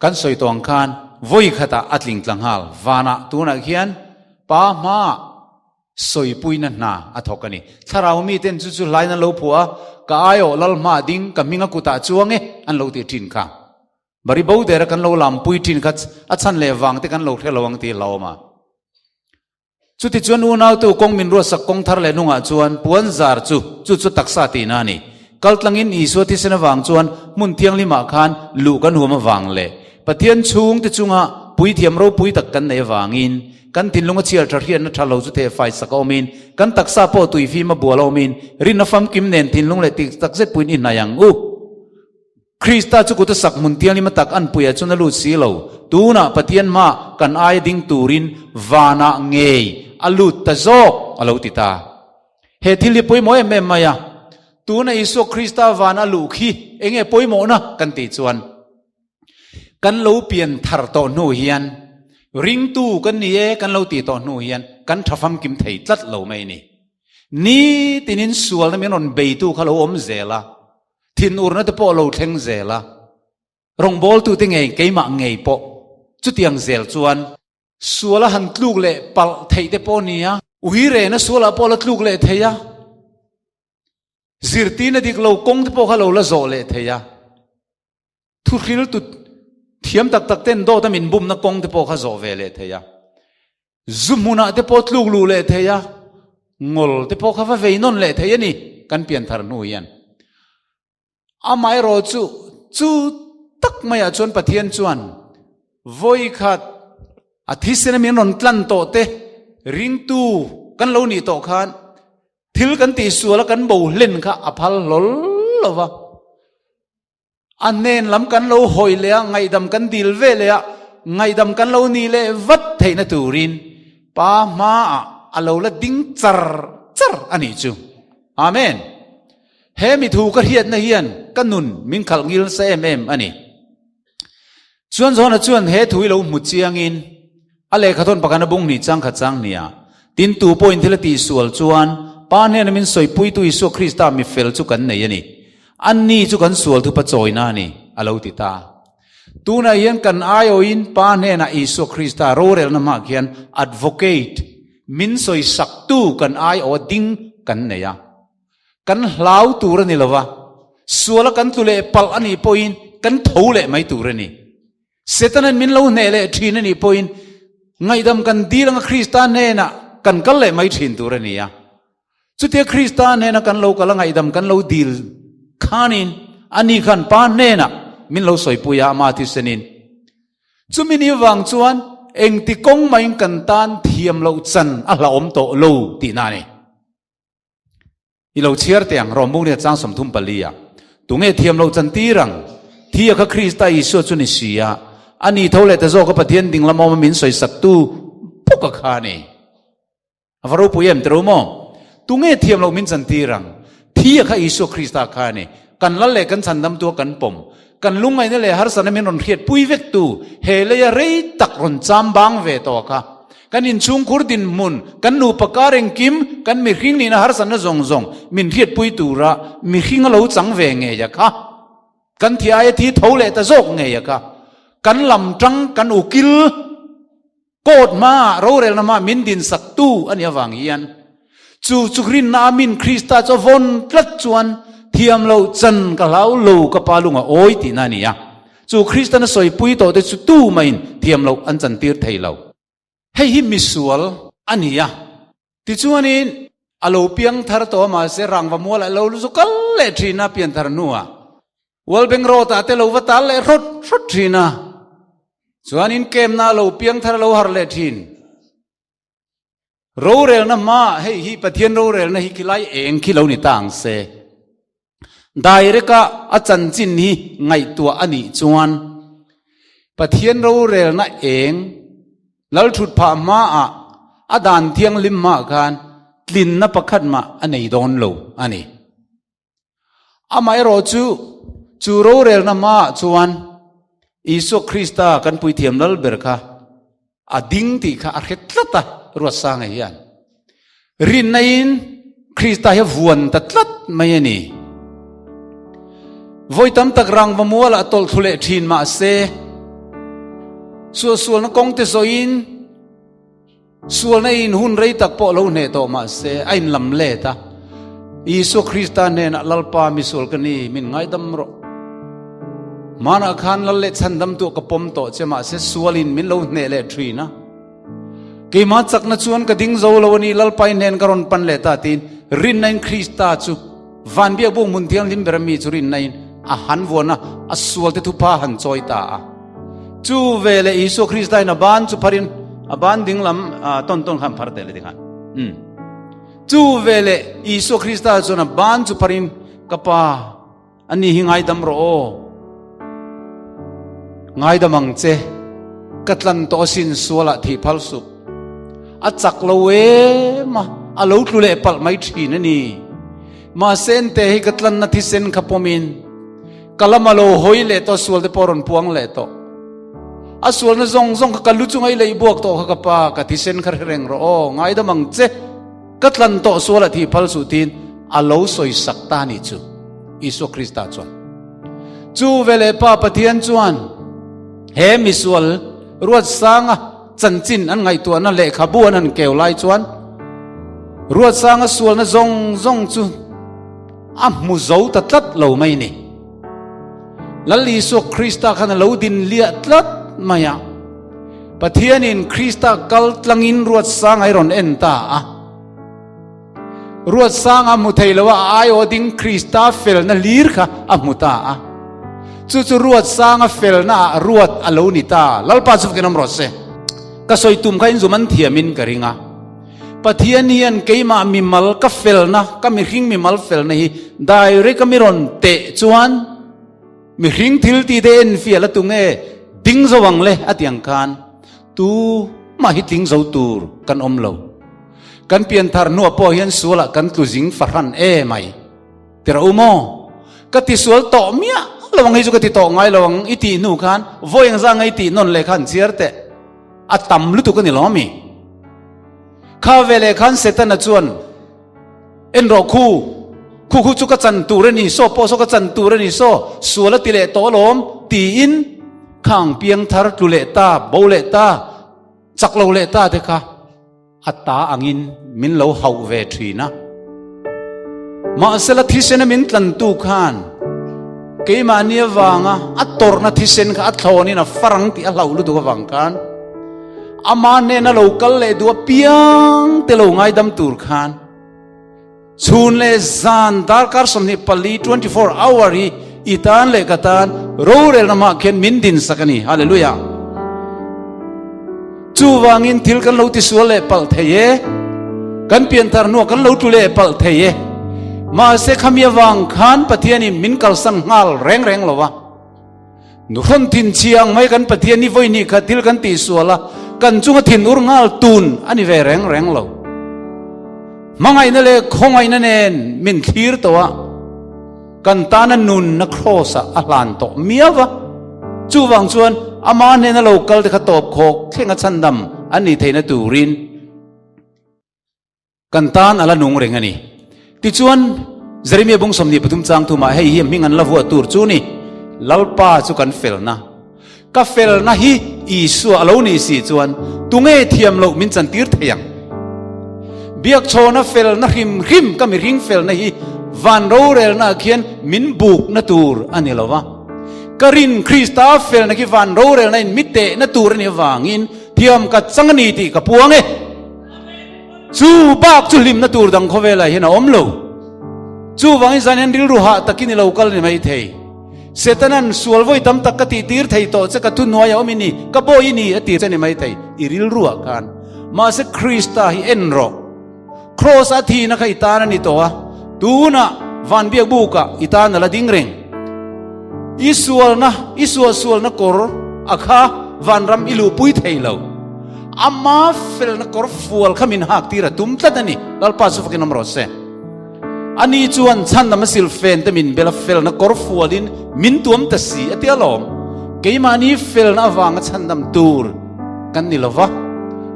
กันสอยตองคานvoi khata atling tlanghal wana tuna khian pa ma soi puina na athokani tharau mi ten chu chu laina lo phua ka ayo lal ma ding ka minga kuta chuange an lo ti thin kha bari bo der kan lo lam pui thin kha achan le wang te kan lo thelawang ti lawma chuti chuan u nau tu kong min ro sak kong thar le nunga chuan puan zar chu chu taksa ti na ni kaltlangin isu ti sena wang chuan mun thiang lima khan lu kan huma wang le pathian chung te chunga pui thiam ro pui tak kan nei wangin kan tin lunga chial thar hian na thalo chu the fai sakomin kan taksa po tui fi ma bualomin rin na fam kim nen tin lung le tik tak zet puin in na yang u krista chu ku ta sak mun tiang lima tak an puya chuna lu si lo tuna pathian ma kan ai ding turin wana ngei alut ta zok alo ti ta he thili poi mo em em maya tuna isu krista wana lu khi enge poi mo na kan ti chuan kan lo pian thar to nu hian ring tu kan ni e kan lo ti to nu hian kan thafam kim thei tlat lo mai ni tinin sual na menon be tu khalo om zela thin ur na te po lo thleng zela rong bol tu te ngei keima ngei po chu tiang zel chuan suala han tluk le pal thei te po nia uhi re na suala po la tluk le theya zirti na dik lo kong te po khalo la zo le theya thu khil tu thiam tak tak ten do ta min bum na kong te po kha zo ve le theya zumuna te po tluk lu le theya ngol te po kha va ve non le theya ni kan pian thar nu yan amai ro chu tak maya chon pathian chuan voi khat athisena min non tlan to te ring tu kan lo ni to khan thil kan ti suala kan bo len kha aphal lol lova anen lam kan lo hoi le ngai dam kan dil ve le ngai dam kan lo ni le vat theina turin pa ma alo la ding char ani chu amen he mi thu ka hiat na hian kanun min khal ngil se em ani chuan zona chuan he thui lo mu chiangin ale khathon pakana bung ni chang kha chang nia tin tu point thila ti sual chuan pa ne na min soi pui tu isu krista mi fel chu kan nei ani anni chu kan sual thu pa choina ni alo ti ta tu na hian kan ayo in pa ne na isu krista ro rel na ma khian advocate min soi sak tu kan ai o ding kan neya kan hlau tur ni lova suala kan tule pal ani point kan thole mai tur ni setanan min lo ne le thin ani point ngaidam kan dirang kristan ne na kan kal le mai thin tur ni ya chutia kristan ne na kan lo kala ngaidam kan lo dil khanin ani khan pa ne na min lo soi puya ma ti senin chumini wang chuan eng ti kong mai kan tan thiam lo chan a hla om to lo ti na ni i lo chiar tiang romu ne chang som thum palia tunge thiam lo chan ti rang thia kha krista isu chu ni sia ani thole ta zo ka pathian ding lamom min soi sak tu puka kha ni avaru puyem tromo tunge thiam lo min chan ti rang thia kha isu krista kha ni kan la le kan chan dam tu kan pom kan lungai ne le har sana min ron khiat pui vek tu he le ya rei tak ron cham bang ve to ka kan in chung khur din mun kan nu pakareng kim kan mi hring ni na har sana zong zong min khiat pui tu ra mi hring lo chang ve nge ya kha kan thia ya thi thole ta zok nge ya kha kan lam tang kan ukil kot ma ro rel na ma min din sak tu an ya wang hian chu rin na min krista cho von tlat chuan thiam lo chan ka lau lo ka palunga oi ti na ni ya chu krista na soi pui to te chu tu main thiam lo an chan tir thei lo hei hi misual ania ti chuanin alo piang thar to ma se rangwa mol alo lu kal le thina pian thar nuwa wal beng ro ta te lo wa tal le rot thina chuanin kem na lo piang thar lo har le thin ro rel na ma hei hi pathian ro rel na hi kilai eng khilo ni tang se daireka achan chin hi ngai tua ani chuan pathian ro rel na eng lal thut pha ma a adan thiang lim ma khan tlin na pakhat ma anei don lo ani amai ro chu ro rel na ma chuan isu krista kan pui thiam lal ber kha ading ti kha a khetlata ro sang hian rin nain krista he vuan tatlat mai ani voi tam tak rang vamuala tol thule thin ma se sual na kong te so in sual na in hun rei tak po lo ne to ma se ain lam le ta Isu Krista ne na lalpa mi sual kani min ngai dam ro mana khan lal le chandam tu kapom to chema se sualin min lo ne le thri na ke ma chak na chuan ka ding zo lo ni lalpai nen karon pan le ta tin rin nain Krista chu van bia bu mun thiang lim berami chu rin nain a han wona a sual te thu pa han choi ta chu vele Isu Krista na ban chu parin a ban ding lam ton ton kham phar te le dikhan chu vele Isu Krista chu na ban chu parin kapa ani hingai dam ro ngai damang che katlan to sin suala thi phal su a chak lo we ma a lo tlu le pal mai thi na ni ma sen te hi katlan na thi sen khapomin kalamalo hoi le to sual de poron puang le to a sual na zong zong ka lu chungai le buak to ka pa ka thi sen khar reng ro ngai damang che katlan to suala thi phal su tin a lo soi sak ta ni chu Isu Krista chuan chu vele pa pathian chuan he misual ruat sanga chanchin an ngai tu na le khabuan an keu lai chuan ruat sanga sual na zong zong chu a mu zo ta tlat lo mai ni lali Isu Krista khan lo din lia tlat maya pathian in Krista kal tlangin ruat sanga iron enta ruat sanga mu theilawa ai oding Krista fel na lir kha amuta chu ruat sanga fel na ruat alo ni ta lalpa chu kenam ro se ka soi tum kha in zuman thiamin karinga pathian hian keima mimal ka fel na ka mi hring mimal fel na hi direct ka miron te chuan mi hring thil ti de en fiala tunge ding zawang le atiang khan tu ma hi ting zo tur kan omlo kan pian thar nu po hian suala kan tlu jing farhan e mai tira umo ka ti sual to mia lawang hi chu ka ti to ngai lawang iti nu khan voyang za ngai ti non le khan chiarte atam lu tu ka ni lomi kha vele khan setan a chuan en ro khu chu ka chan tu re ni so po so ka chan tu re ni so suala ti le to lom ti in khang piang thar tu le ta bo le ta chak lo le ta te kha ata angin min lo hau ve thina ma sela thisen min tlan tu khan ke mania wanga ator na thisen kha athloni na farang ti alau lu du wang kan ama ne na local le du piang te lo ngai dam tur khan chun le zan dar kar som ni pali 24 hour hi itan le katan ro re na ma khen min din sakani hallelujah chu wangin thil kan lo ti sual le pal theye kan pian thar nu kan lo tu le pal theye ma se khamia wang khan pathiani min kal sang ngal reng reng lowa nu khon tin chiang mai kan pathiani voi ni kha thil kan ti suala kan chunga thin ur ngal tun ani ve reng reng lo mangai na le khongai na nen min thir towa kan tana nun na crossa ahlan to miawa chu wang chuan ama ne na local te kha top khok thenga chandam ani theina turin kan tan ala nung reng ani ti chuan Jeremia bung somni patum chang tu ma hei hi mingan lavu atur chu ni lalpa chu kan fel na ka fel na hi Isu alo ni si chuan tunge thiam lo min chan tir theyang biak chona fel na him ka mi ring fel na hi van ro rel na khian min buk na tur ani lawa karin Krista fel na ki van ro rel na in mitte na tur ni wangin thiam ka changani ti ka puange chu bak chu lim na tur dang khovela hina omlo chu wangi zanen ril ruha takini local ni mai thei setanan sual voi tam tak ka ti tir thei to che ka tu noya omini ka boi ni ati che ni mai thei iril ruwa kan ma se Krista hi enro cross athi na khai ta na ni to a tu na van biak buka itana la ding reng isual na kor akha van ram ilu pui thei lo amma fel na kor fual khamin hak tira tum tladani lalpa su fakin amro se ani chuan chan na masil fen te min bela fel na kor fualin min tuam ta si atialom keimani fel na wanga chandam tur kan ni lova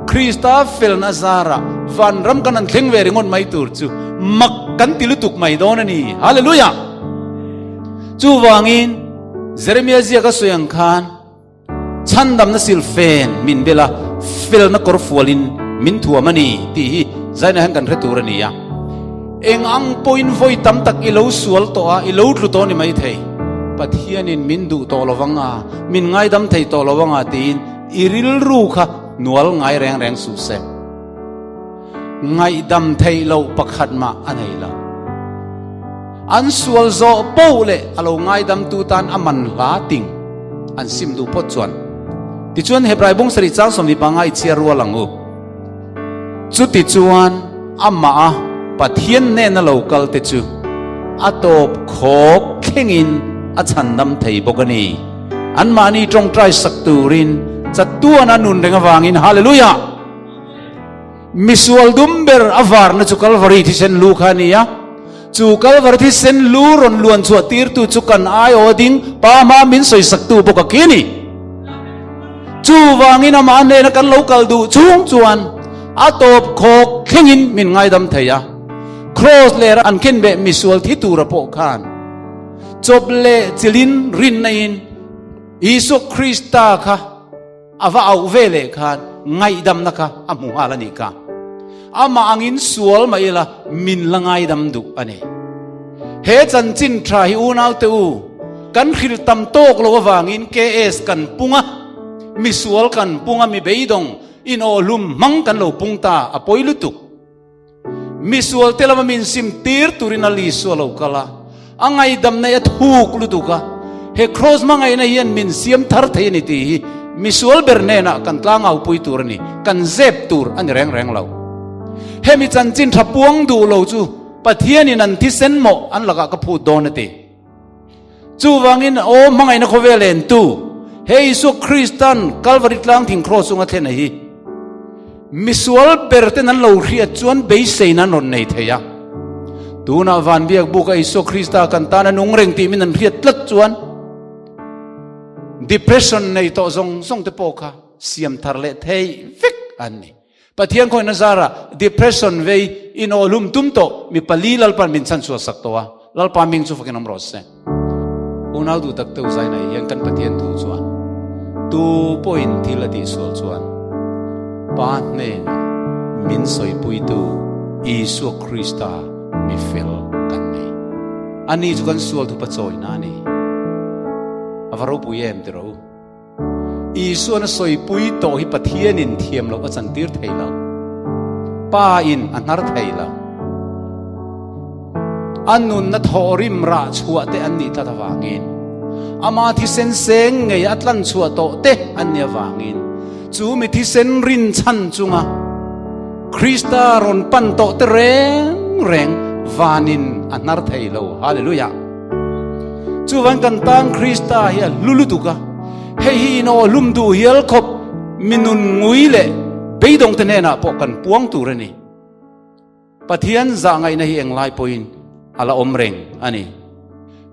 Krista fel na zara van ram kanan thleng ve ringon mai tur chu mak kan tilutuk mai don ani hallelujah chu wangin Jeremia zia ka soyang khan chan dam na sil fen min bela fel na kor fualin min thua mani ti hi zaina han kan retur ani ya eng ang point voi tam tak ilo sual to a ilo tlu to ni mai thei pathian in min du to lowanga min ngai dam thei to lowanga tin iril ru kha nual ngai reng reng su se ngai dam thei lo pakhat ma anei la an sual zo po le alo ngai dam tu tan aman la ting an sim du pot chuan ti chuan hebrai bung sari chang som ni pangai chia ru langu chu ti chuan amma a pathian ne na local te chu atop khok khengin a chandam thei bokani an mani trong trai sak turin chatuan anun renga wangin hallelujah misual dumber avar na chu calvary thi sen lu khania chu calvary thi sen lu ron luan chu tir tu chu kan ai oding pa ma min soi sak tu boka kini chu wangin ama ne na kan local du chung chuan atop khok khengin min ngai dam theya cross le an ken be misual thi tu ra po khan chop le chilin rin nain isu krista kha ava au vele khan ngai dam na kha amu halani ka ama angin sual maila min langai dam du ane he chan chin thra hi unau te u kan khil tam tok lo wangin ks kan punga misual kan punga mi beidong in olum mang kan lo pungta apoilu tu misual telama min sim tir turinali sualo kala angai dam na ya thuk lutuka he cross mangai na hian min siam thar thei ni ti misual berne na kan tlangau pui turani kan zep tur an reng reng lo he mi chan chin thapuang du lo chu pathian in an thi sen mo an laga ka phu don te chu wangin o mangai na khowelen tu he isu christian calvary tlang thing cross unga thena hi misual berte nan lo ria chuan be seina non nei theya tuna van biak buka isu krista kan tana nung reng ti min an riat tlat chuan depression nei to zong zong te poka siam tharle thei vek ani pathian khoi na zara depression ve in olum tum to mi pali lal pan min chan chu sak to wa lal pa ming chu fakin am ros se unau du tak to zai nai yang kan pathian tu chuan tu point thila ti sol chuan pa ne min soi pui tu isu krista mi fel kan nei ani chu kan sual tu pa choi na ni avaro puyem te ro isu na soi pui to hi pathian in thiam lo achan tir thei lo pa in anar thei lo anun na thorim ra chhuwa te an ni ta wangin ama thi sen seng ngei atlan chhuwa to te an nia wangin chu mi thi sen rin chan chunga krista ron pan to te reng reng vanin anar thei lo hallelujah chu wan kan tang krista hi lulutuka hei hi no lumdu hial khop minun nguile beidong te na po kan puang tu rani pathian za ngai na hi englai point ala omreng ani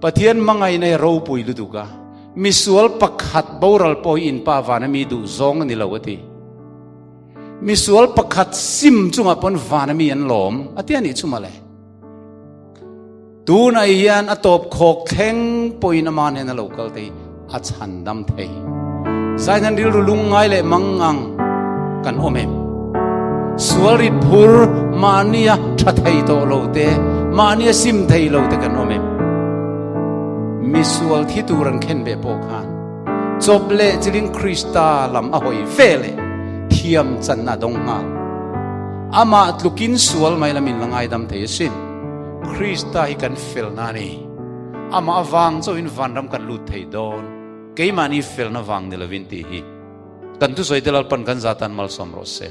pathian mangai na ro pui lutuka misual pakhat boral poi in pa vanami du zong ni lawati misual pakhat sim chunga pon vanami an lom atiani chumale tu na yan atop khok theng poi na man na local te a chan dam thei zainan ril lungai le mangang kan omem suarit phur mania thathei to lote mania sim thei lote kan omem misual thi turan khen be po khan chople chiling krista lam a hoi fele thiam chan na dong nga ama tlukin sual mai lamin langai dam thei sin krista hi kan fel na ni ama awang cho in vanram kan lut thei don keimani fel na wang ni lovin ti hi kan tu soitelal pan kan zatan mal som ro se